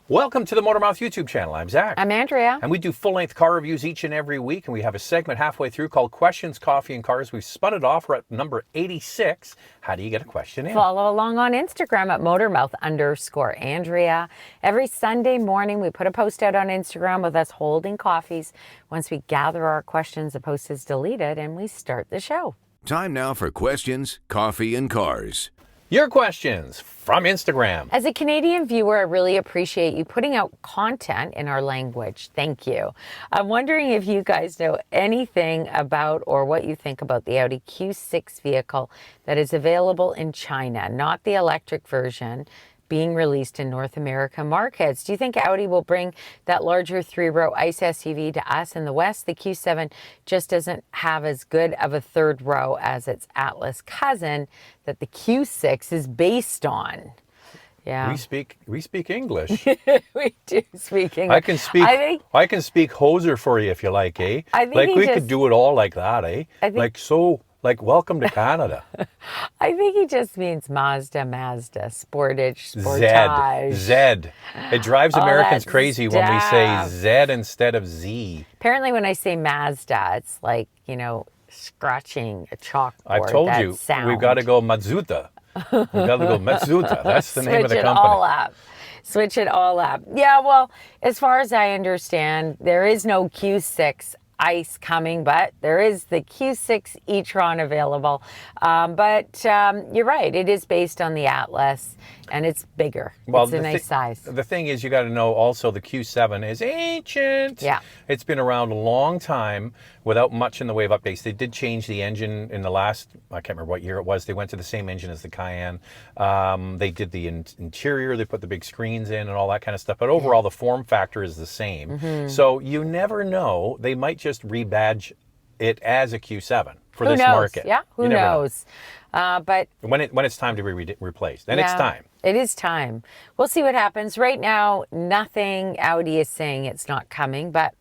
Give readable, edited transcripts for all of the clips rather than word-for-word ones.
Welcome to the Motormouth YouTube channel. I'm Zach. I'm Andrea. And we do full-length car reviews each and every week, and we have a segment halfway through called Questions, Coffee, and Cars. We've spun it off. We're at number 86. How do you get a question in? Follow along on Instagram at Motormouth_Andrea. Every Sunday morning, we put a post out on Instagram with us holding coffees. Once we gather our questions, the post is deleted, and we start the show. Time now for Questions, Coffee, and Cars. Your questions from Instagram. As a Canadian viewer, I really appreciate you putting out content in our language. Thank you. I'm wondering if you guys know anything about or what you think about the Audi Q6 vehicle that is available in China, not the electric version being released in North America markets. Do you think Audi will bring that larger three-row ICE SUV to us in the West? The Q7 just doesn't have as good of a third row as its Atlas cousin that the Q6 is based on. Yeah. We speak English. We do speak English. I can speak hoser for you if you like, eh? We could do it all like that, eh? Welcome to Canada. I think he just means Mazda, Sportage. Zed. It drives Americans crazy when we say Zed instead of Z. Apparently when I say Mazda, it's like, scratching a chalkboard. I told you, we've got to go Mazzuta. We've got to go Mazzuta. That's the name of the company. Switch it all up. Yeah, well, as far as I understand, there is no Q6 ICE coming, but there is the Q6 e-tron available. But you're right, it is based on the Atlas, and it's bigger. Well, it's a nice size. The thing is, you got to know also the Q7 is ancient. Yeah. It's been around a long time without much in the way of updates. They did change the engine in the last, I can't remember what year it was. They went to the same engine as the Cayenne. They did the interior, they put the big screens in and all that kind of stuff. But overall, the form factor is the same. Mm-hmm. So you never know. They might just rebadge it as a Q7 for this market. Yeah, who knows? But when it's time to be replaced, and it's time. It is time. We'll see what happens. Right now, nothing Audi is saying it's not coming, but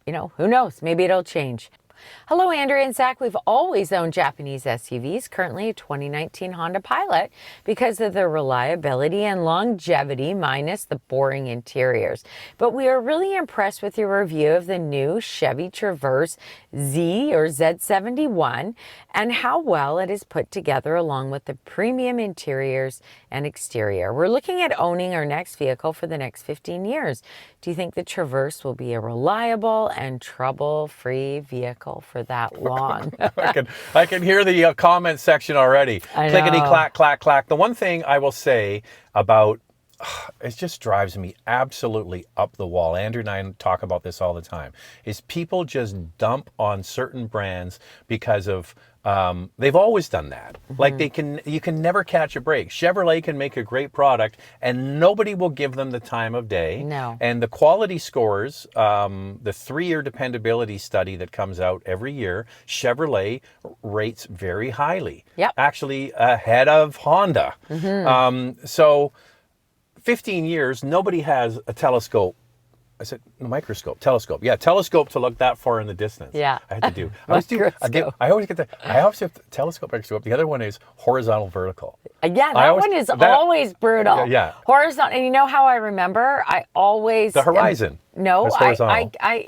who knows? Maybe it'll change. Hello, Andrea and Zach. We've always owned Japanese SUVs, currently a 2019 Honda Pilot, because of the reliability and longevity minus the boring interiors. But we are really impressed with your review of the new Chevy Traverse Z or Z71 and how well it is put together along with the premium interiors and exterior. We're looking at owning our next vehicle for the next 15 years. Do you think the Traverse will be a reliable and trouble-free vehicle for that long? I can hear the comment section already. Clickety clack, clack, clack. The one thing I will say about it just drives me absolutely up the wall. Andrew and I talk about this all the time. Is people just dump on certain brands because of they've always done that. Mm-hmm. Like you can never catch a break. Chevrolet can make a great product and nobody will give them the time of day. No. And the quality scores, the 3-year dependability study that comes out every year, Chevrolet rates very highly. Yep. Actually ahead of Honda. Mm-hmm. So 15 years, nobody has a telescope. I said microscope, telescope. Yeah, telescope to look that far in the distance. Yeah. I had to do. I always have the telescope microscope. The other one is horizontal, vertical. Yeah, that one is always brutal. Yeah. Horizontal. And you know how I remember? I always the horizon. No,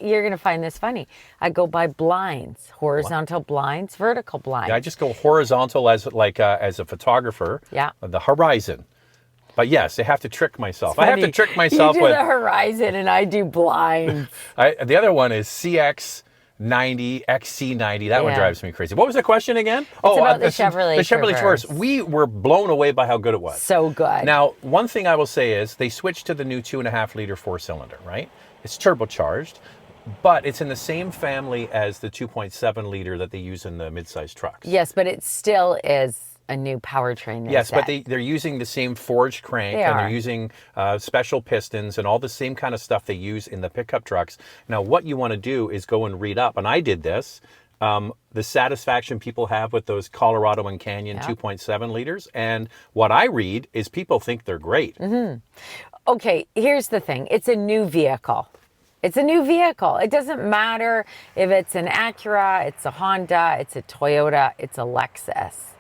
you're gonna find this funny. I go by blinds, horizontal blinds, vertical blinds. Yeah, I just go horizontal as a photographer. Yeah. The horizon. But yes, I have to trick myself. I have to trick myself with... You do the horizon and I do blinds. The other one is CX90, XC90. That one drives me crazy. What was the question again? It's about the Chevrolet Traverse. We were blown away by how good it was. So good. Now, one thing I will say is they switched to the new 2.5-liter 4-cylinder, right? It's turbocharged, but it's in the same family as the 2.7-liter that they use in the midsize trucks. Yes, but it still is a new powertrain. Yes, but they're using the same forged crank and they're using special pistons and all the same kind of stuff they use in the pickup trucks. Now, what you want to do is go and read up, and I did this, the satisfaction people have with those Colorado and Canyon 2.7 liters. And what I read is people think they're great. Mm-hmm. Okay, here's the thing. It's a new vehicle. It's a new vehicle. It doesn't matter if it's an Acura, it's a Honda, it's a Toyota, it's a Lexus.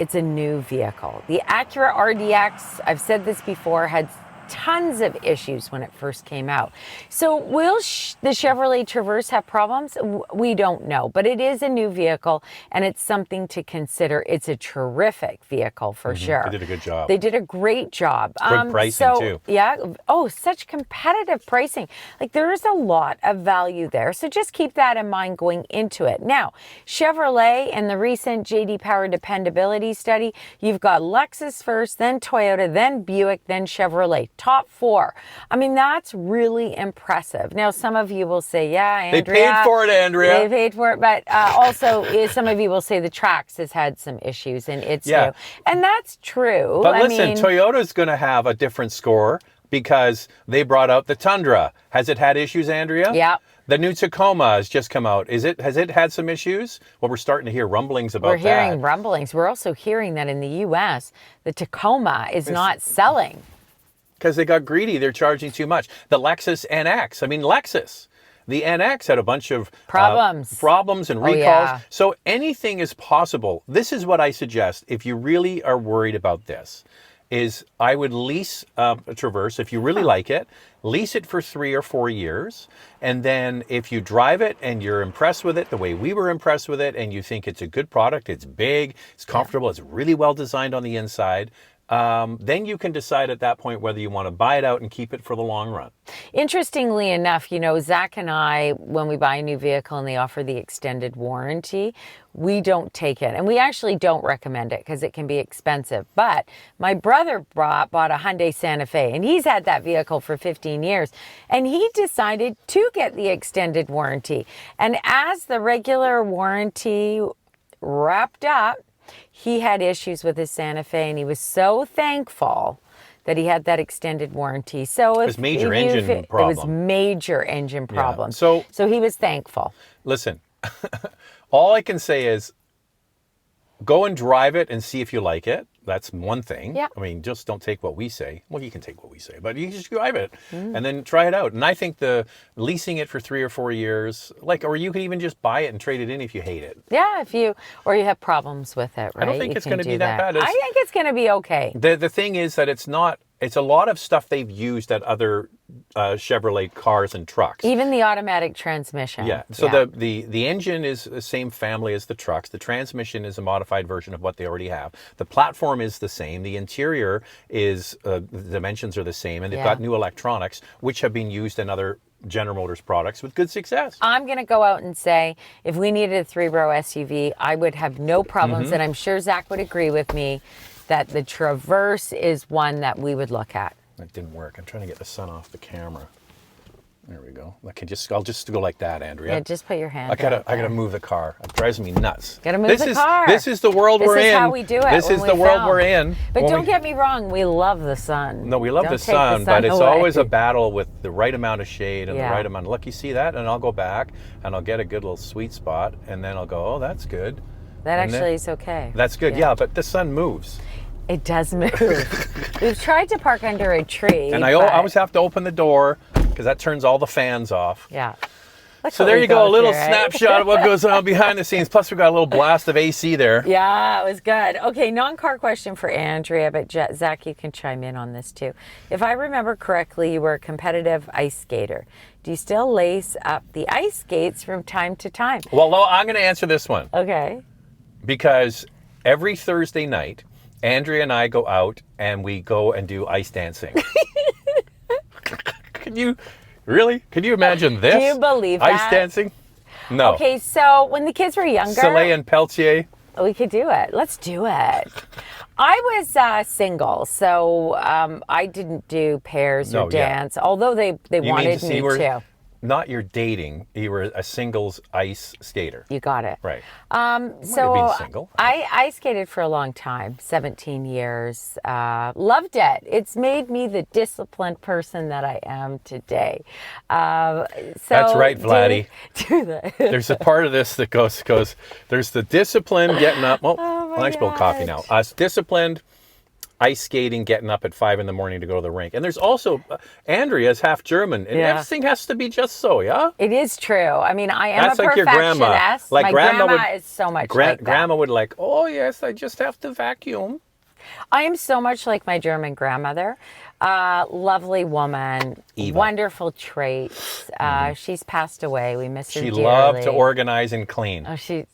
It's a new vehicle. The Acura RDX, I've said this before, had tons of issues when it first came out. So will the Chevrolet Traverse have problems? We don't know, but it is a new vehicle and it's something to consider. It's a terrific vehicle for sure. They did a good job. They did a great job. Good pricing too. Yeah. Oh, such competitive pricing. Like there is a lot of value there. So just keep that in mind going into it. Now, Chevrolet in the recent JD Power dependability study, you've got Lexus first, then Toyota, then Buick, then Chevrolet. Top 4. I mean, that's really impressive. Now, some of you will say, yeah, Andrea. They paid for it, Andrea. They paid for it. But also, some of you will say the Trax has had some issues and it's new. And that's true. But listen, Toyota's going to have a different score because they brought out the Tundra. Has it had issues, Andrea? Yeah. The new Tacoma has just come out. Has it had some issues? Well, we're starting to hear rumblings about that. We're hearing rumblings. We're also hearing that in the U.S., the Tacoma is not selling. Because they got greedy. They're charging too much. The Lexus NX. I mean, Lexus. The NX had a bunch of problems and recalls. Yeah. So anything is possible. This is what I suggest if you really are worried about this. Is I would lease a Traverse if you really like it. Lease it for 3 or 4 years. And then if you drive it and you're impressed with it the way we were impressed with it and you think it's a good product, it's big, it's comfortable, it's really well designed on the inside, then you can decide at that point whether you want to buy it out and keep it for the long run. Interestingly enough, Zach and I, when we buy a new vehicle and they offer the extended warranty, we don't take it. And we actually don't recommend it because it can be expensive. But my brother bought a Hyundai Santa Fe and he's had that vehicle for 15 years. And he decided to get the extended warranty. And as the regular warranty wrapped up, he had issues with his Santa Fe and he was so thankful that he had that extended warranty. So it was major engine problem. It was major engine problem. Yeah. So he was thankful. Listen, all I can say is go and drive it and see if you like it. That's one thing. Yeah. I mean, just don't take what we say. Well, you can take what we say, but you just drive it and then try it out. And I think the leasing it for 3 or 4 years, or you can even just buy it and trade it in if you hate it. Yeah, or you have problems with it, right? I don't think it's going to be that bad. I think it's going to be okay. The thing is that it's a lot of stuff they've used at other Chevrolet cars and trucks. Even the automatic transmission. Yeah. So the engine is the same family as the trucks. The transmission is a modified version of what they already have. The platform is the same. The interior is the dimensions are the same, and they've got new electronics which have been used in other General Motors products with good success. I'm going to go out and say if we needed a 3-row SUV, I would have no problems, and I'm sure Zach would agree with me that the Traverse is one that we would look at. That didn't work. I'm trying to get the sun off the camera. There we go. I'll just go like that, Andrea. Yeah, just put your hand I gotta move the car. It drives me nuts. Gotta move the car. This is the world we're in. This is how we do it. This is the world we're in. But don't get me wrong, we love the sun. No, we love the sun, but it's always a battle with the right amount of shade and the right amount. Look, you see that? And I'll go back and I'll get a good little sweet spot, and then I'll go, oh, that's good. That actually is okay. That's good. Yeah, but the sun moves. It does move. We've tried to park under a tree. And I always have to open the door because that turns all the fans off. Yeah. So there you go, a little snapshot of what goes on behind the scenes. Plus, we got a little blast of AC there. Yeah, it was good. Okay, non-car question for Andrea, but Zach, you can chime in on this too. If I remember correctly, you were a competitive ice skater. Do you still lace up the ice skates from time to time? Well, I'm going to answer this one. Okay. Because every Thursday night, Andrea and I go out and we go and do ice dancing. Can you imagine this? Do you believe that? Ice dancing? No. Okay, so when the kids were younger, Soleil and Peltier. We could do it. Let's do it. I was single, so I didn't do pairs or dance, although they wanted me to. Not your dating. You were a singles ice skater. You got it. Right. So been single. I skated for a long time, 17 years. Loved it. It's made me the disciplined person that I am today. That's right, Vladdy. Do that. There's a part of this that goes. There's the discipline, getting up. Nice bowl of coffee now. Disciplined. Ice skating, getting up at 5 a.m. to go to the rink. And there's also, Andrea's half German, and everything has to be just so, yeah? It is true. I mean, I am That's a like your perfectionist. grandma. Like my grandma is so much like that. Grandma would oh yes, I just have to vacuum. I am so much like my German grandmother. Lovely woman, Eva. wonderful traits. She's passed away. We miss her She dearly. loved to organize and clean. Oh, she.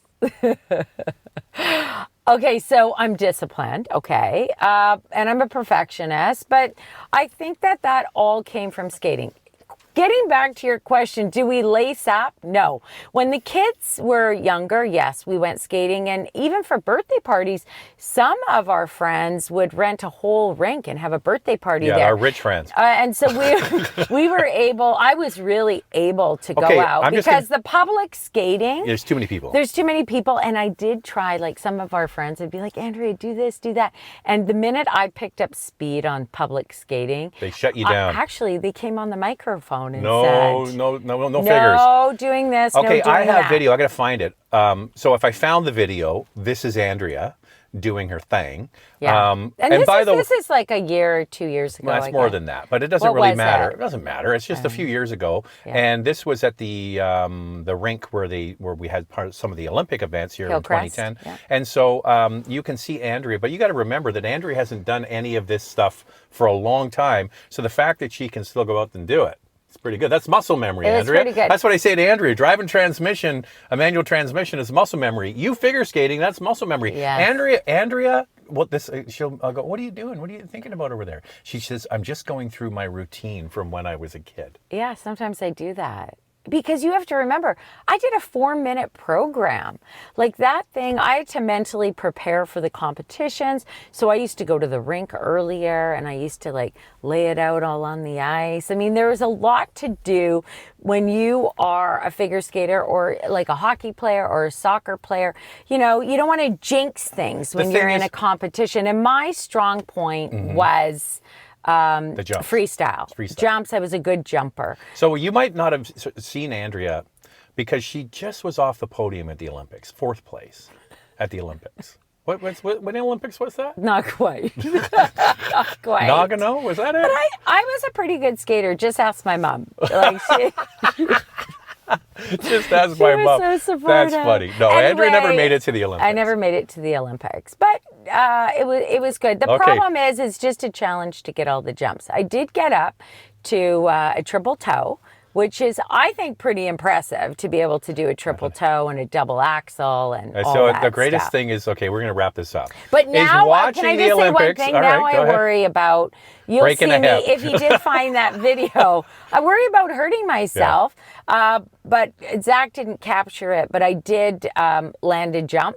Okay, so I'm disciplined, okay, and I'm a perfectionist, but I think that all came from skating. Getting back to your question, do we lace up? No. When the kids were younger, yes, we went skating. And even for birthday parties, some of our friends would rent a whole rink and have a birthday party there. Yeah, our rich friends. And so we were able, I was really able to go out because the public skating. There's too many people. There's too many people. And I did try, like some of our friends would be like, Andrea, do this, do that. And the minute I picked up speed on public skating. They shut you down. Actually, they came on the microphone and no said, figures. No doing this, okay, no doing I have that. video. I got to find it. So if I found the video, this is Andrea doing her thing. Yeah. And this is like a year or 2 years ago. Well, that's more than that, but it doesn't What really was matter. it? It doesn't matter. It's just a few years ago, and this was at the rink where we had some of the Olympic events here Hillcrest, in 2010. yeah. And so you can see Andrea, but you got to remember that Andrea hasn't done any of this stuff for a long time. So the fact that she can still go out and do it. It's pretty good. That's muscle memory, It is Andrea. pretty good. That's what I say to Andrea. Driving transmission, a manual transmission is muscle memory. You figure skating, that's muscle memory. Yes. Andrea, she'll go, what are you doing? What are you thinking about over there? She says, I'm just going through my routine from when I was a kid. Yeah, sometimes I do that. Because you have to remember, I did a 4-minute program. Like that thing, I had to mentally prepare for the competitions. So I used to go to the rink earlier and I used to like lay it out all on the ice. I mean, there was a lot to do when you are a figure skater or like a hockey player or a soccer player. You know, you don't want to jinx things when you're in a competition. And my strong point was The jumps. freestyle. Jumps, I was a good jumper. So you might not have seen Andrea because she just was off the podium at the Olympics, 4th place at the Olympics. What Olympics was that? Not quite. Not quite. Nagano? Was that it? But I was a pretty good skater. Just ask my mom. Like Just ask my was mom. so supportive. That's funny. No, Anyway, Andrea never made it to the Olympics. I never made it to the Olympics, but it was good. The problem is it's just a challenge to get all the jumps. I did get up to a triple toe, which is, I think, pretty impressive to be able to do a triple toe and a double axle and all so that the greatest stuff. thing is, okay, we're going to wrap this up. But now, watching can I the just say one Olympics, thing? all Now right, I go ahead. worry about, you'll Breaking see a me, hip. if you did find that video, I worry about hurting myself. But Zach didn't capture it, but I did land a jump.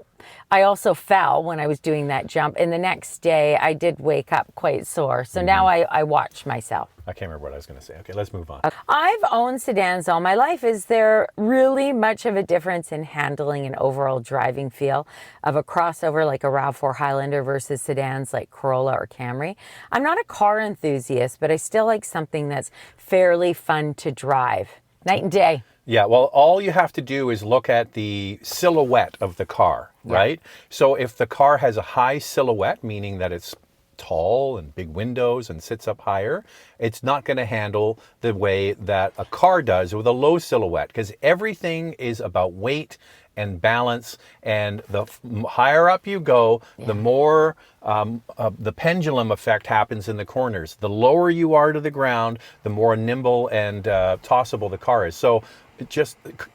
I also fell when I was doing that jump. And the next day, I did wake up quite sore. So now I watch myself. I can't remember what I was going to say. Okay, let's move on. I've owned sedans all my life. Is there really much of a difference in handling and overall driving feel of a crossover like a RAV4 Highlander versus sedans like Corolla or Camry? I'm not a car enthusiast, but I still like something that's fairly fun to drive. Night and day. Yeah, well, all you have to do is look at the silhouette of the car, right? So if the car has a high silhouette, meaning that it's tall and big windows and sits up higher, it's not going to handle the way that a car does with a low silhouette, because everything is about weight and balance, and the higher up you go, the more the pendulum effect happens in the corners. The lower you are to the ground, the more nimble and tossable the car is. So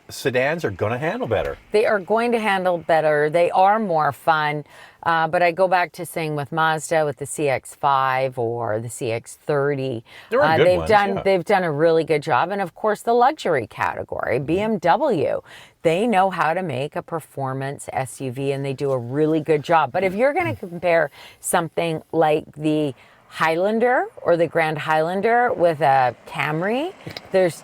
sedans are going to handle better. They are going to handle better. They are more fun. But I go back to saying with Mazda, with the CX-5 or the CX-30, they've done a really good job. And of course, the luxury category, BMW, they know how to make a performance SUV and they do a really good job. But if you're going to compare something like the Highlander or the Grand Highlander with a Camry, there's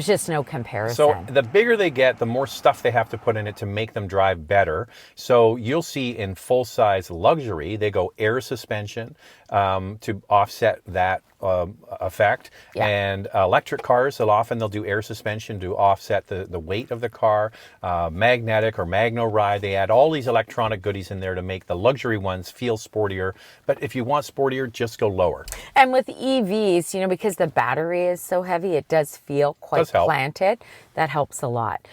just no comparison. So the bigger they get, the more stuff they have to put in it to make them drive better. So you'll see in full-size luxury, they go air suspension to offset that effect. Yeah. And electric cars, they'll do air suspension to offset the weight of the car. Magnetic or Magno Ride, they add all these electronic goodies in there to make the luxury ones feel sportier. But if you want sportier, just go lower. And with EVs, because the battery is so heavy, it does feel quite planted. That helps a lot.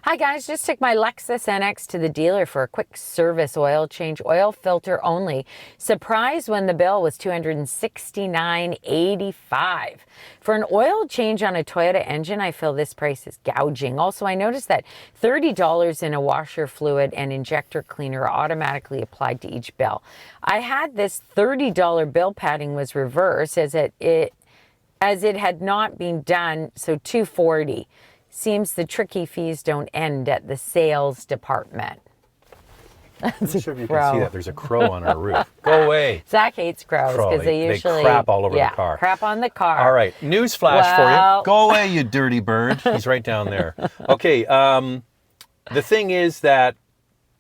Hi guys, just took my Lexus NX to the dealer for a quick service oil change, oil filter only. Surprised when the bill was $269.85. For an oil change on a Toyota engine, I feel this price is gouging. Also, I noticed that $30 in a washer fluid and injector cleaner are automatically applied to each bill. I had this $30 bill padding was reversed as it had not been done, so $240. Seems the tricky fees don't end at the sales department. I'm not sure if you can see that. There's a crow on our roof. Go away. Zach hates crows because they usually crap all over the car. Crap on the car. All right, news flash for you. Go away, you dirty bird. He's right down there. Okay, the thing is that,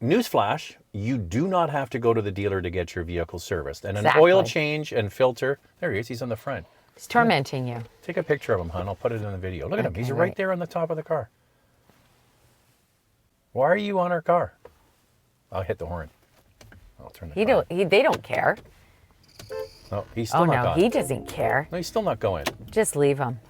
news flash, you do not have to go to the dealer to get your vehicle serviced. And an oil change and filter, there he is, he's on the front. He's tormenting you. Take a picture of him, hon. I'll put it in the video. Look at him. He's right there on the top of the car. Why are you on our car? I'll hit the horn. I'll turn the car. They don't care. No, he's still not going. He doesn't care. No, he's still not going. Just leave him.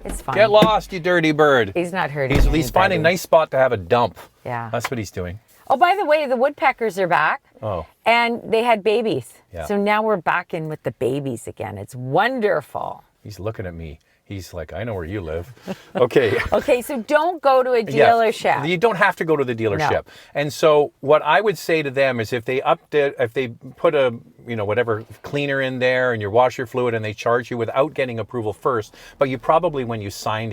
It's fine. Get lost, you dirty bird. He's not hurting He's finding a nice spot to have a dump. Yeah. That's what he's doing. Oh, by the way, the woodpeckers are back. Oh. And they had babies. Yeah. So now we're back in with the babies again. It's wonderful. He's looking at me. He's like, I know where you live. Okay. Okay, so don't go to a dealership. Yeah, you don't have to go to the dealership. No. And so what I would say to them is if they put a, whatever cleaner in there and your washer fluid and they charge you without getting approval first, but you probably, when you sign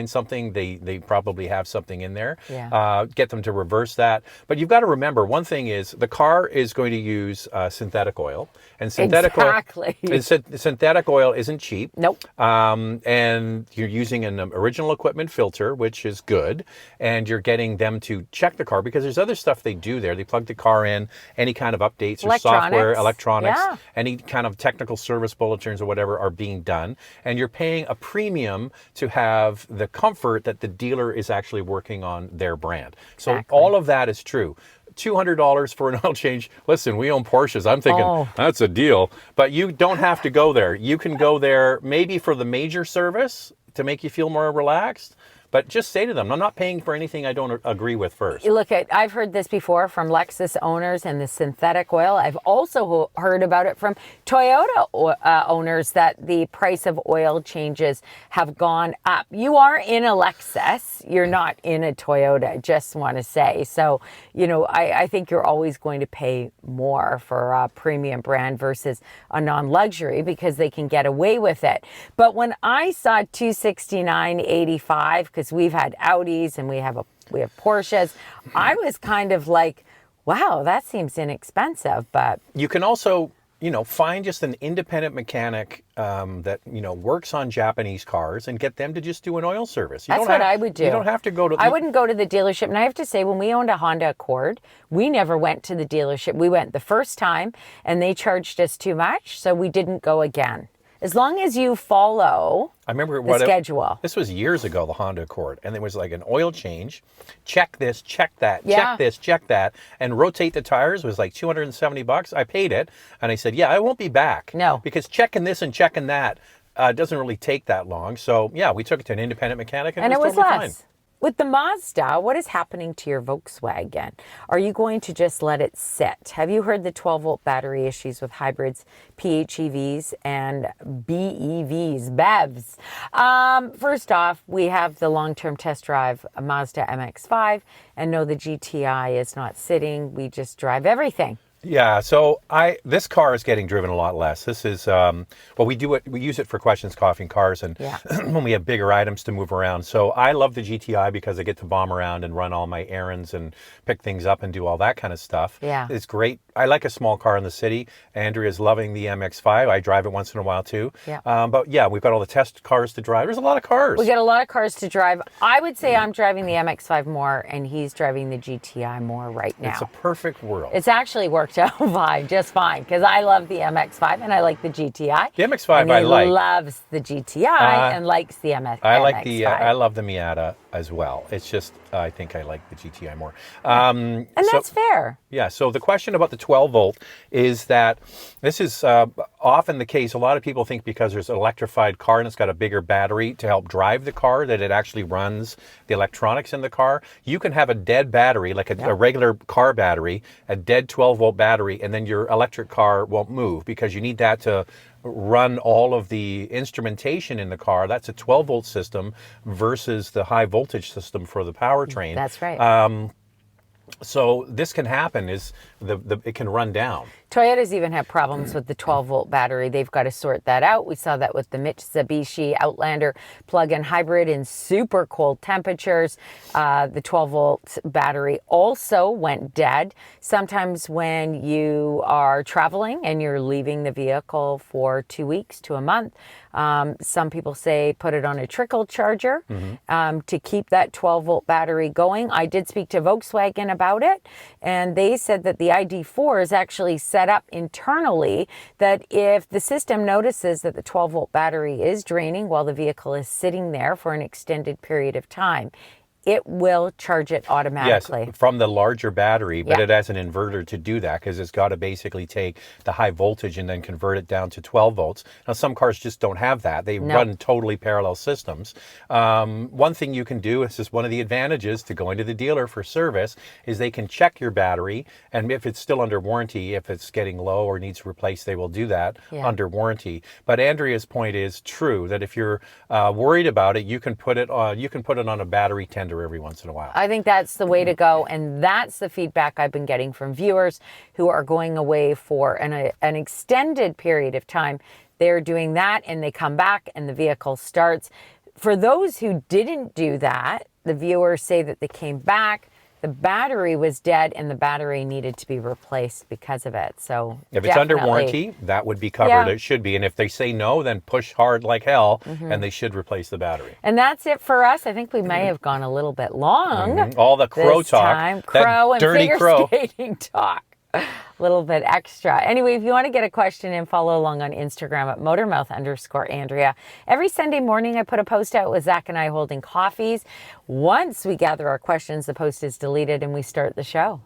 something, they probably have something in there. Yeah. Get them to reverse that. But you've got to remember, one thing is the car is going to use synthetic oil. And synthetic oil isn't cheap. Nope. And you're using an original equipment filter, which is good, and you're getting them to check the car because there's other stuff they do there. They plug the car in, any kind of updates or software, electronics, any kind of technical service bulletins or whatever are being done, and you're paying a premium to have the comfort that the dealer is actually working on their brand. So all of that is true. $200 for an oil change. Listen, we own Porsches. I'm thinking that's a deal, but you don't have to go there. You can go there maybe for the major service to make you feel more relaxed. But just say to them, I'm not paying for anything I don't agree with first. I've heard this before from Lexus owners and the synthetic oil. I've also heard about it from Toyota owners that the price of oil changes have gone up. You are in a Lexus. You're not in a Toyota, I just want to say. So, I think you're always going to pay more for a premium brand versus a non-luxury because they can get away with it. But when I saw $269.85, because we've had Audis and we have Porsches, I was kind of like, wow, that seems inexpensive. But you can also, find just an independent mechanic that, works on Japanese cars and get them to just do an oil service. That's what I would do. You don't have to go to... I wouldn't go to the dealership. And I have to say, when we owned a Honda Accord, we never went to the dealership. We went the first time and they charged us too much, so we didn't go again. As long as you follow the schedule. This was years ago, the Honda Accord, and there was like an oil change. Check this, check that, check this, check that, and rotate the tires was like $270. I paid it, and I said, yeah, I won't be back. No. Because checking this and checking that doesn't really take that long. So, yeah, we took it to an independent mechanic, and it was totally fine. With the Mazda, what is happening to your Volkswagen? Are you going to just let it sit? Have you heard the 12-volt battery issues with hybrids, PHEVs, and BEVs? First off, we have the long-term test drive Mazda MX-5, and no, the GTI is not sitting. We just drive everything. Yeah, so this car is getting driven a lot less. This is we use it for questions, coffee, and cars, and when we have bigger items to move around. So I love the GTI because I get to bomb around and run all my errands and pick things up and do all that kind of stuff. Yeah, it's great. I like a small car in the city. Andrea's loving the MX-5. I drive it once in a while too. Yeah. But yeah, we've got all the test cars to drive. There's a lot of cars. We got a lot of cars to drive. I would say I'm driving the MX-5 more, and he's driving the GTI more right now. It's a perfect world. It's actually worked out just fine, because I love the MX-5 and I like the GTI. The MX-5 I like. He loves the GTI and likes the MX-5. I love the Miata. as well. It's just, I think I like the GTI more. And that's fair. Yeah, so the question about the 12 volt is that this is often the case. A lot of people think because there's an electrified car and it's got a bigger battery to help drive the car, that it actually runs the electronics in the car. You can have a dead battery, like a regular car battery, a dead 12 volt battery, and then your electric car won't move because you need that to run all of the instrumentation in the car. That's a 12 volt system versus the high voltage system for the powertrain. That's right. So this can happen, is it can run down. Toyota's even have problems with the 12 volt battery. They've got to sort that out. We saw that with the Mitsubishi Outlander plug-in hybrid in super cold temperatures. The 12 volt battery also went dead. Sometimes when you are traveling and you're leaving the vehicle for 2 weeks to a month, some people say put it on a trickle charger to keep that 12 volt battery going. I did speak to Volkswagen about it, and they said that the ID4 is actually set up internally that if the system notices that the 12 volt battery is draining while the vehicle is sitting there for an extended period of time, it will charge it automatically. Yes, from the larger battery, but it has an inverter to do that because it's got to basically take the high voltage and then convert it down to 12 volts. Now, some cars just don't have that. They run totally parallel systems. One thing you can do, this is one of the advantages to going to the dealer for service, is they can check your battery, and if it's still under warranty, if it's getting low or needs replaced, they will do that under warranty. But Andrea's point is true, that if you're worried about it, you can put it on a battery tender every once in a while. I think that's the way to go, and that's the feedback I've been getting from viewers who are going away for an extended period of time. They're doing that and they come back and the vehicle starts. For those who didn't do that, the viewers say that they came back, the battery was dead and the battery needed to be replaced because of it. So if it's under warranty, that would be covered. It should be. And if they say no, then push hard like hell and they should replace the battery. And that's it for us. I think we may have gone a little bit long. All the crow this talk. Time. Crow and dirty figure crow. skating talk. A little bit extra. Anyway, if you want to get a question in, follow along on Instagram at motormouth_Andrea. Every Sunday morning, I put a post out with Zach and I holding coffees. Once we gather our questions, the post is deleted and we start the show.